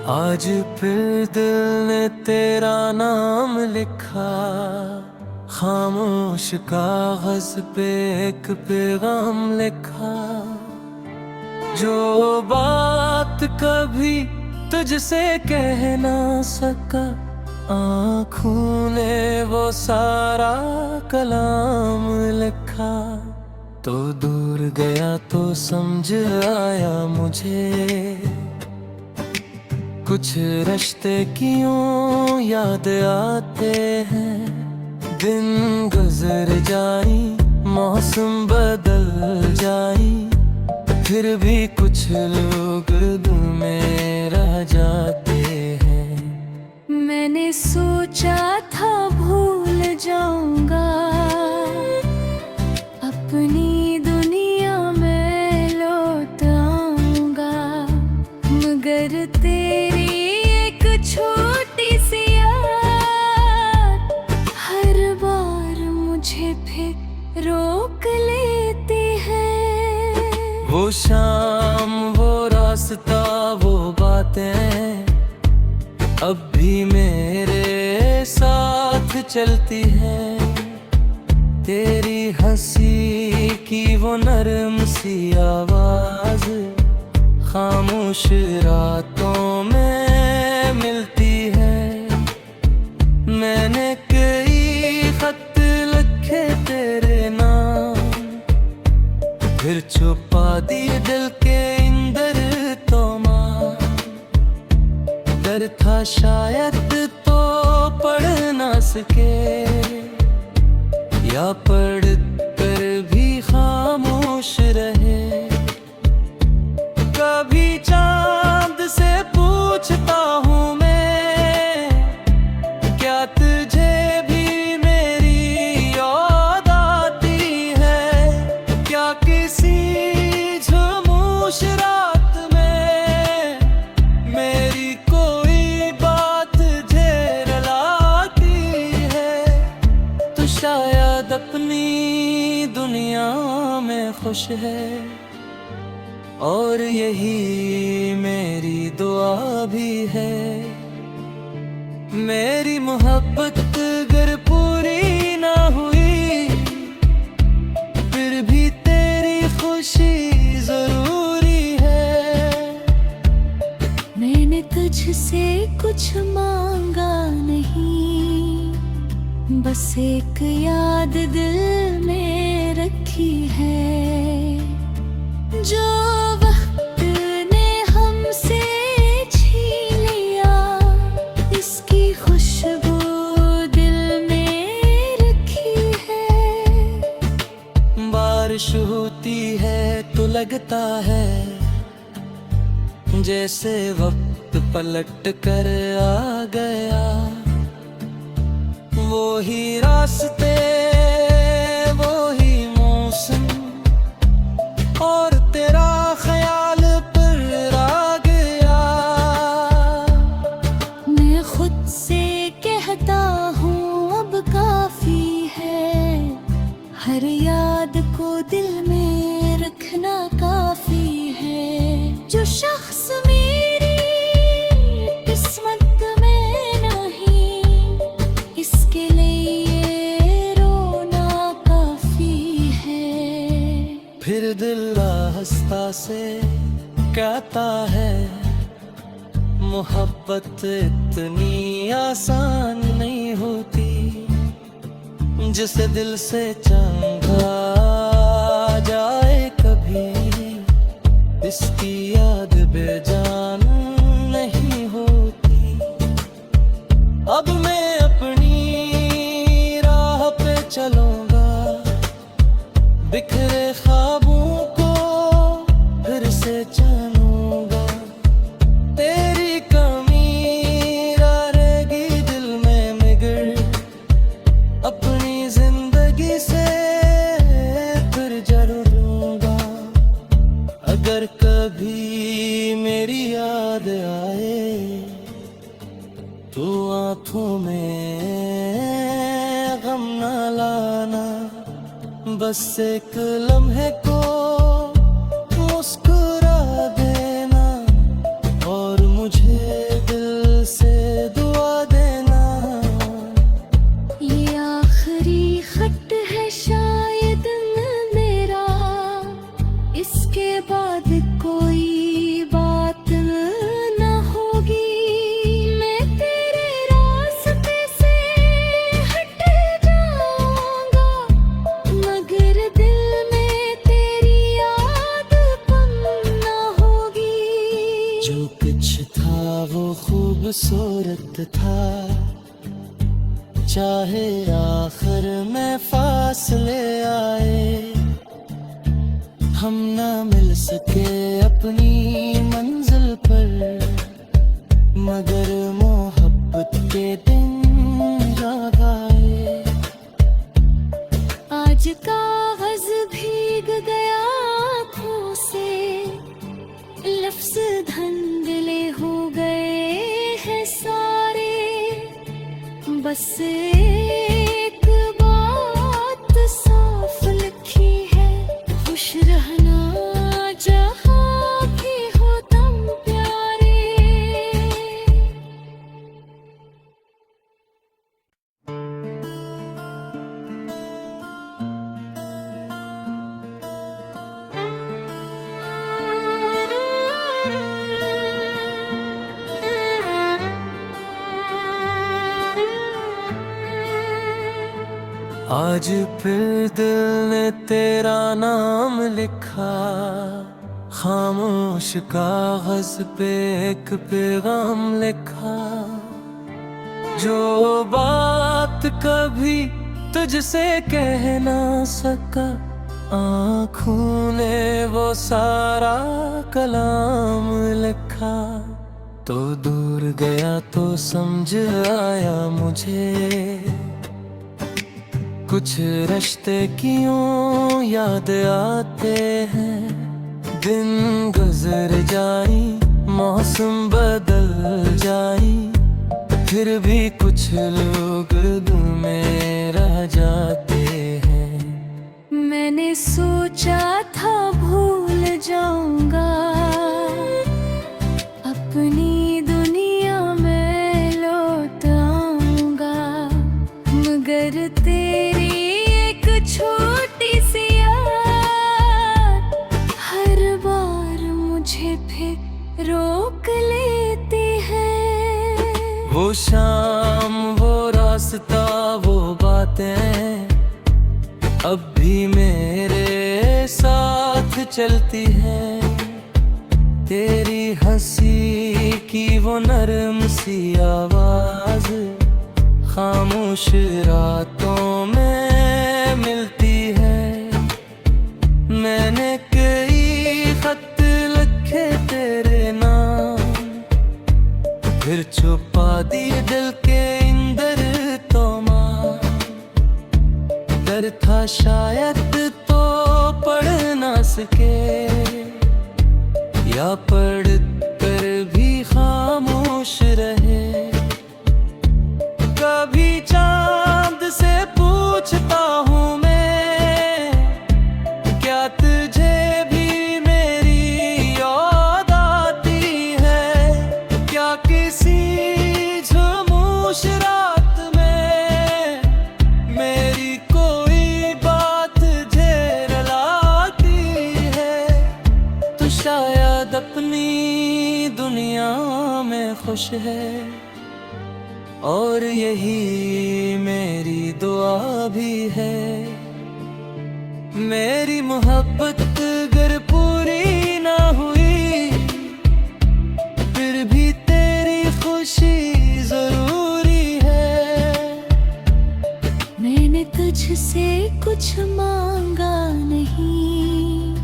आज फिर दिल ने तेरा नाम लिखा, खामोश कागज पे एक पैगाम लिखा। जो बात कभी तुझसे कह ना सका, आँखों ने वो सारा कलाम लिखा। तो दूर गया तो समझ आया मुझे, कुछ रिश्ते क्यों याद आते हैं। दिन गुजर जाई, मौसम बदल जाई, फिर भी कुछ लोग दिल में रह जाते हैं। मैंने सोचा था भूल जाऊंगा, अपनी दुनिया में लौट आऊंगा, मगर तेरी एक छोटी सी याद हर बार मुझे फिर रोक लेती है। वो शाम, वो रास्ता, वो बातें अब भी मेरे साथ चलती है। तेरी हंसी की वो नरम सी आवाज खामोश रातों में मिलती है। मैंने कई खत लिखे तेरे नाम, फिर छुपा दिए दिल के अंदर तो माँ। डर था शायद तो पढ़ ना सके, या पढ़ कर भी खामोश रहे। कभी चांद से पूछता हूँ मैं, क्या तुझे भी मेरी याद आती है। क्या किसी खामोश रात में मेरी कोई बात झेल लाती है। तो शायद अपनी दुनिया में खुश है, और यही मेरी दुआ भी है। मेरी मोहब्बत अगर पूरी ना हुई, फिर भी तेरी खुशी जरूरी है। मैंने तुझसे कुछ मांगा नहीं, बस एक याद दिल में रखी है। जो वक्त ने हमसे छीन लिया, इसकी खुशबू दिल में रखी है। बारिश होती है तो लगता है जैसे वक्त पलट कर आ गया। वो ही रास्ते, वो ही मौसम, और तेरा ख्याल पर आ गया। मैं खुद से कहता हूँ अब काफी है, हर याद को दिल में रखना काफी है। जो शख्स मेरी किस्मत में नहीं, इसके लिए रोना काफी है। फिर दिल रास्ता से कहता है, मोहब्बत इतनी आसान नहीं होती। जिसे दिल से चाहा जाए कभी, इसकी याद बेजान नहीं होती। अब मैं अपनी राह पे चलूंगा, बिखरे ख्वाबों को फिर से जानूंगा। तेरी कमी रहेगी दिल में मिगड़, अपनी जिंदगी से फिर जरूर लूंगा। अगर कभी मेरी याद आए, तो आंखों में गम न लाना, बस एक लम्हे को मुस्कुरा देना, और मुझे जो कुछ था वो खूबसूरत था, चाहे आखिर में फासले आए, हम ना मिल सके अपनी मंजिल पर, मगर मोहब्बत के दिन याद आए। आज कागज भीग गया आँखों से, लफ्ज धुंधले हो गए हैं सारे, बस एक बात साफ लिखी है, खुश रहना जहाँ भी हो तुम प्यारे। आज फिर दिल ने तेरा नाम लिखा, खामोश कागज पे एक पैगाम लिखा, जो बात कभी तुझसे कह ना सका, आँखों ने वो सारा कलाम लिखा। तो दूर गया तो समझ आया मुझे, कुछ रिश्ते क्यों याद आते हैं, दिन गुजर जाई मौसम बदल जाई, फिर भी कुछ लोग दिल में रह जाते हैं। मैंने सोचा था भूल जाऊंगा, अपनी दुनिया में लौट आऊंगा, मगर तेरी एक छोटी सी याद हर बार मुझे फिर रोक लेती है। वो शाम, वो रास्ता, वो बातें अब भी मेरे साथ चलती हैं, तेरी हंसी की वो नरम सी आवाज खामोश रातों में मिलती है। मैंने कई खत लिखे तेरे नाम, फिर छुपा दिए दिल के अंदर तो माँ, डर था शायद तो पढ़ ना सके, या पढ़ कर भी खामोश रहे। कभी चांद से पूछता हूँ मैं, क्या तुझे भी मेरी याद आती है, क्या किसी खामोश रात में मेरी कोई बात झेल लाती है। तो शायद अपनी दुनिया में खुश है, और यही मेरी दुआ भी है। मेरी मोहब्बत अगर पूरी ना हुई, फिर भी तेरी खुशी जरूरी है। मैंने तुझसे कुछ मांगा नहीं,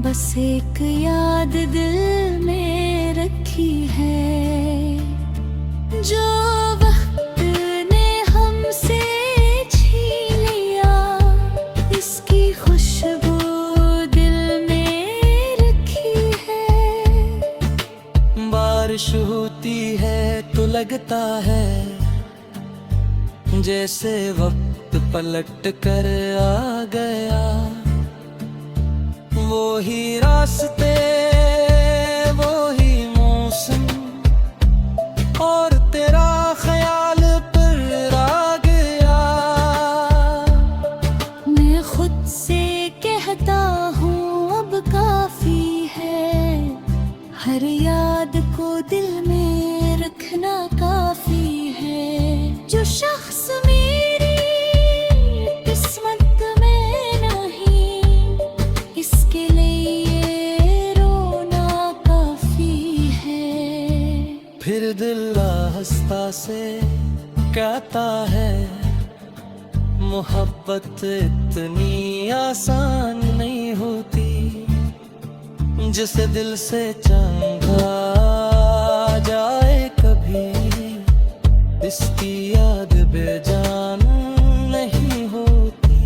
बस एक याद दिल में रखी है, जो वक्त ने हमसे छीन लिया, इसकी खुशबू दिल में रखी है। बारिश होती है तो लगता है जैसे वक्त पलट कर आ गया, वो ही रास्ते, वो ही मौसम, और तेरा ख्याल पर आ गया। मैं खुद से कहता हूँ अब काफी है, हर याद को दिल में रखना काफी है। जो शख्स मेरी किस्मत में नहीं, इसके लिए रोना काफी फिर दिल आहिस्ता से कहता है मोहब्बत इतनी आसान नहीं होती। जिसे दिल से चाहा जाए कभी इसकी याद बेजान नहीं होती।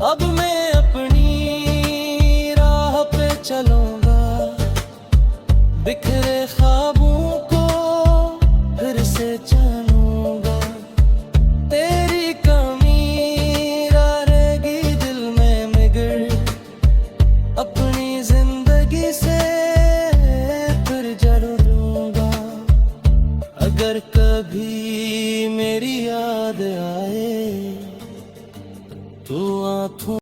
अब मैं अपनी राह पे चलूंगा, बिखरे ख्वाबों को फिर से जानूंगा। तेरी